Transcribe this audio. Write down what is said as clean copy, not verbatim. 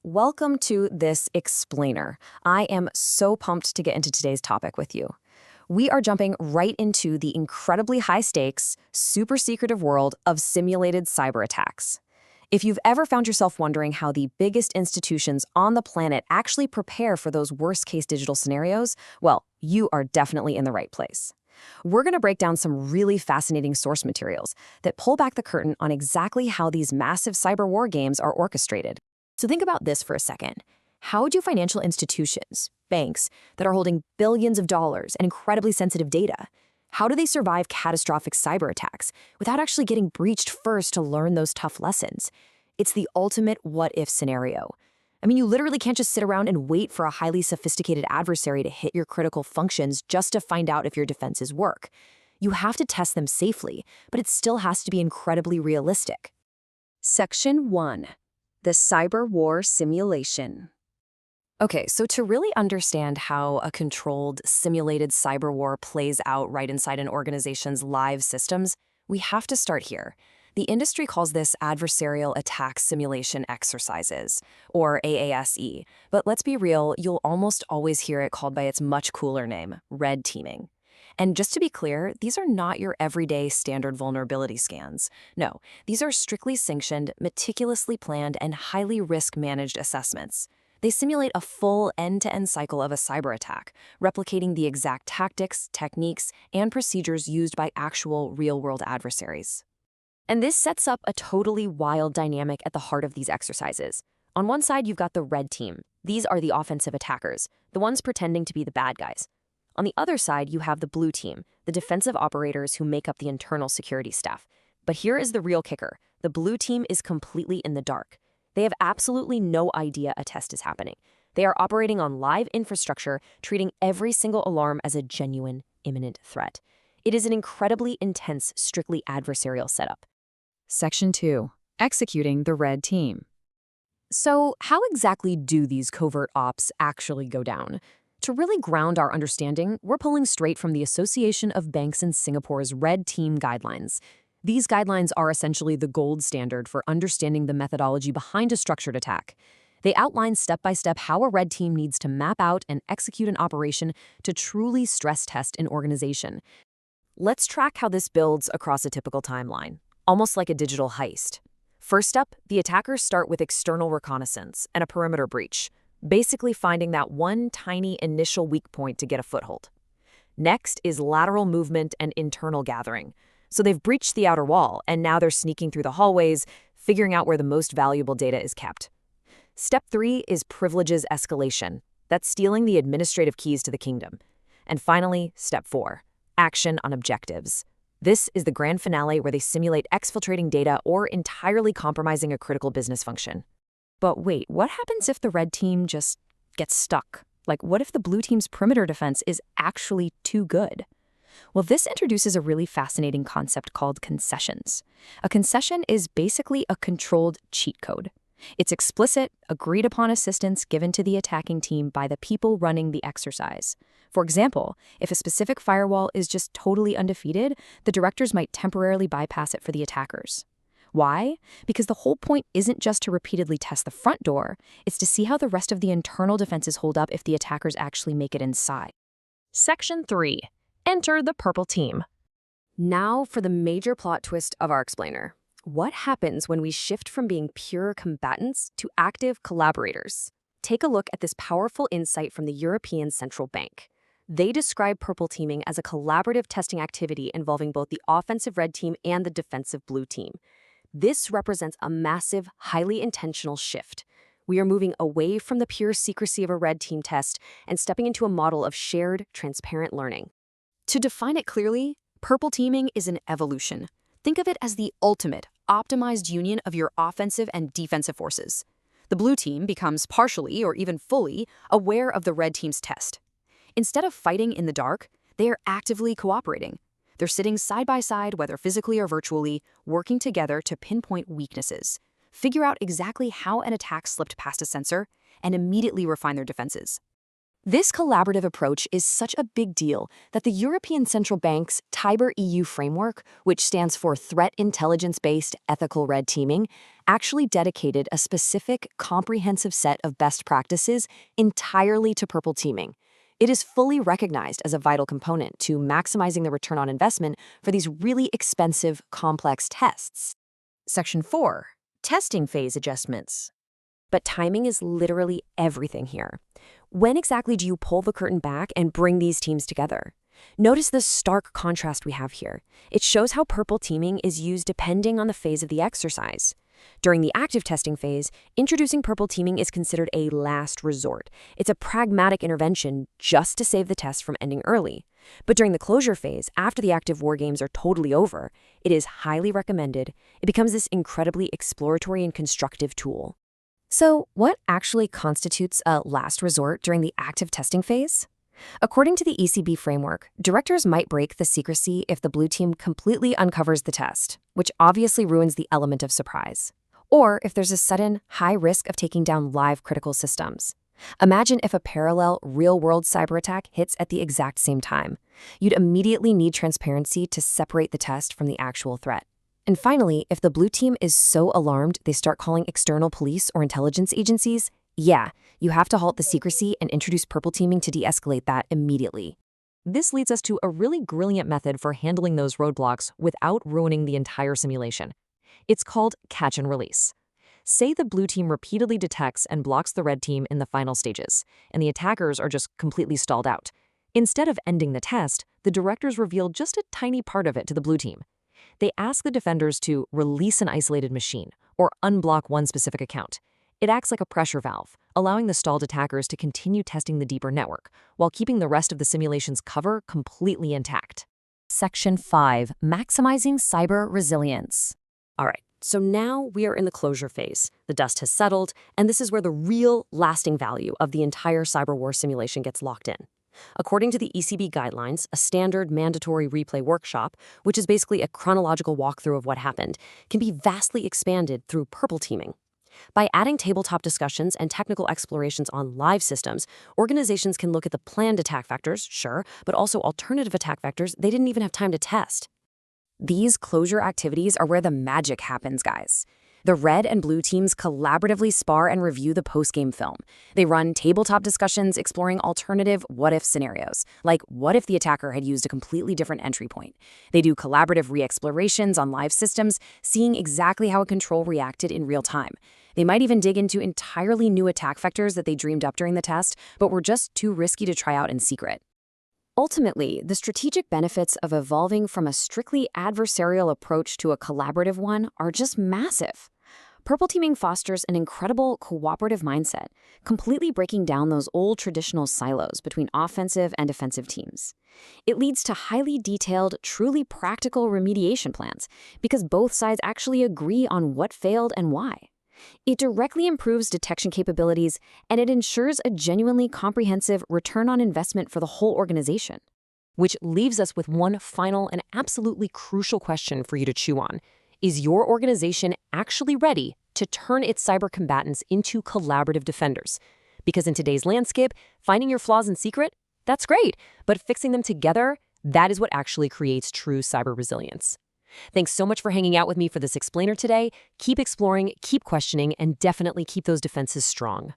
Welcome to this explainer. I am so pumped to get into today's topic with you. We are jumping right into the incredibly high stakes, super secretive world of simulated cyber attacks. If you've ever found yourself wondering how the biggest institutions on the planet actually prepare for those worst-case digital scenarios, well, you are definitely in the right place. We're going to break down some really fascinating source materials that pull back the curtain on exactly how these massive cyber war games are orchestrated. So think about this for a second. How do financial institutions, banks, that are holding billions of dollars and incredibly sensitive data, how do they survive catastrophic cyber attacks without actually getting breached first to learn those tough lessons? It's the ultimate what-if scenario. I mean, you literally can't just sit around and wait for a highly sophisticated adversary to hit your critical functions just to find out if your defenses work. You have to test them safely, but it still has to be incredibly realistic. Section 1. The Cyber War Simulation. Okay, so to really understand how a controlled, simulated cyber war plays out right inside an organization's live systems, we have to start here. The industry calls this adversarial attack simulation exercises, or AASE, but let's be real, you'll almost always hear it called by its much cooler name, red teaming. And just to be clear, these are not your everyday standard vulnerability scans. No, these are strictly sanctioned, meticulously planned, and highly risk-managed assessments. They simulate a full end-to-end cycle of a cyber attack, replicating the exact tactics, techniques, and procedures used by actual real-world adversaries. And this sets up a totally wild dynamic at the heart of these exercises. On one side, you've got the red team. These are the offensive attackers, the ones pretending to be the bad guys. On the other side, you have the blue team, the defensive operators who make up the internal security staff. But here is the real kicker. The blue team is completely in the dark. They have absolutely no idea a test is happening. They are operating on live infrastructure, treating every single alarm as a genuine, imminent threat. It is an incredibly intense, strictly adversarial setup. Section 2. Executing the red team. So, how exactly do these covert ops actually go down? To really ground our understanding, we're pulling straight from the Association of Banks in Singapore's Red Team Guidelines. These guidelines are essentially the gold standard for understanding the methodology behind a structured attack. They outline step-by-step how a red team needs to map out and execute an operation to truly stress test an organization. Let's track how this builds across a typical timeline, almost like a digital heist. First up, the attackers start with external reconnaissance and a perimeter breach, basically finding that one tiny initial weak point to get a foothold. Next is lateral movement and internal gathering. So they've breached the outer wall, and now they're sneaking through the hallways, figuring out where the most valuable data is kept. Step 3 is privileges escalation. That's stealing the administrative keys to the kingdom. And finally, Step 4, action on objectives. This is the grand finale where they simulate exfiltrating data or entirely compromising a critical business function. But wait, what happens if the red team just gets stuck? Like, what if the blue team's perimeter defense is actually too good? Well, this introduces a really fascinating concept called concessions. A concession is basically a controlled cheat code. It's explicit, agreed-upon assistance given to the attacking team by the people running the exercise. For example, if a specific firewall is just totally undefeated, the directors might temporarily bypass it for the attackers. Why? Because the whole point isn't just to repeatedly test the front door, it's to see how the rest of the internal defenses hold up if the attackers actually make it inside. Section 3. Enter the purple team. Now for the major plot twist of our explainer. What happens when we shift from being pure combatants to active collaborators? Take a look at this powerful insight from the European Central Bank. They describe purple teaming as a collaborative testing activity involving both the offensive red team and the defensive blue team. This represents a massive, highly intentional shift. We are moving away from the pure secrecy of a red team test and stepping into a model of shared, transparent learning. To define it clearly, purple teaming is an evolution. Think of it as the ultimate, optimized union of your offensive and defensive forces. The blue team becomes partially or even fully aware of the red team's test. Instead of fighting in the dark, they are actively cooperating. They're sitting side by side, whether physically or virtually, working together to pinpoint weaknesses, figure out exactly how an attack slipped past a sensor, and immediately refine their defenses. This collaborative approach is such a big deal that the European Central Bank's Cyber EU framework, which stands for Threat Intelligence-Based Ethical Red Teaming, actually dedicated a specific, comprehensive set of best practices entirely to purple teaming. It is fully recognized as a vital component to maximizing the return on investment for these really expensive, complex tests. Section 4. Testing phase adjustments. But timing is literally everything here. When exactly do you pull the curtain back and bring these teams together? Notice the stark contrast we have here. It shows how purple teaming is used depending on the phase of the exercise. During the active testing phase, introducing purple teaming is considered a last resort. It's a pragmatic intervention just to save the test from ending early. But during the closure phase, after the active war games are totally over, it is highly recommended. It becomes this incredibly exploratory and constructive tool. So, what actually constitutes a last resort during the active testing phase? According to the ECB framework, directors might break the secrecy if the blue team completely uncovers the test, which obviously ruins the element of surprise, or if there's a sudden, high risk of taking down live critical systems. Imagine if a parallel, real-world cyber attack hits at the exact same time. You'd immediately need transparency to separate the test from the actual threat. And finally, if the blue team is so alarmed they start calling external police or intelligence agencies, yeah, you have to halt the secrecy and introduce purple teaming to de-escalate that immediately. This leads us to a really brilliant method for handling those roadblocks without ruining the entire simulation. It's called catch and release. Say the blue team repeatedly detects and blocks the red team in the final stages, and the attackers are just completely stalled out. Instead of ending the test, the directors reveal just a tiny part of it to the blue team. They ask the defenders to release an isolated machine or unblock one specific account. It acts like a pressure valve, allowing the stalled attackers to continue testing the deeper network while keeping the rest of the simulation's cover completely intact. Section 5. Maximizing cyber resilience. All right, so now we are in the closure phase. The dust has settled, and this is where the real lasting value of the entire cyber war simulation gets locked in. According to the ECB guidelines, a standard mandatory replay workshop, which is basically a chronological walkthrough of what happened, can be vastly expanded through purple teaming. By adding tabletop discussions and technical explorations on live systems, organizations can look at the planned attack vectors, sure, but also alternative attack vectors they didn't even have time to test. These closure activities are where the magic happens, guys. The red and blue teams collaboratively spar and review the post-game film. They run tabletop discussions exploring alternative what-if scenarios, like what if the attacker had used a completely different entry point. They do collaborative re-explorations on live systems, seeing exactly how a control reacted in real time. They might even dig into entirely new attack vectors that they dreamed up during the test, but were just too risky to try out in secret. Ultimately, the strategic benefits of evolving from a strictly adversarial approach to a collaborative one are just massive. Purple teaming fosters an incredible cooperative mindset, completely breaking down those old traditional silos between offensive and defensive teams. It leads to highly detailed, truly practical remediation plans, because both sides actually agree on what failed and why. It directly improves detection capabilities, and it ensures a genuinely comprehensive return on investment for the whole organization. Which leaves us with one final and absolutely crucial question for you to chew on. Is your organization actually ready to turn its cyber combatants into collaborative defenders? Because in today's landscape, finding your flaws in secret, that's great, but fixing them together, that is what actually creates true cyber resilience. Thanks so much for hanging out with me for this explainer today. Keep exploring, keep questioning, and definitely keep those defenses strong.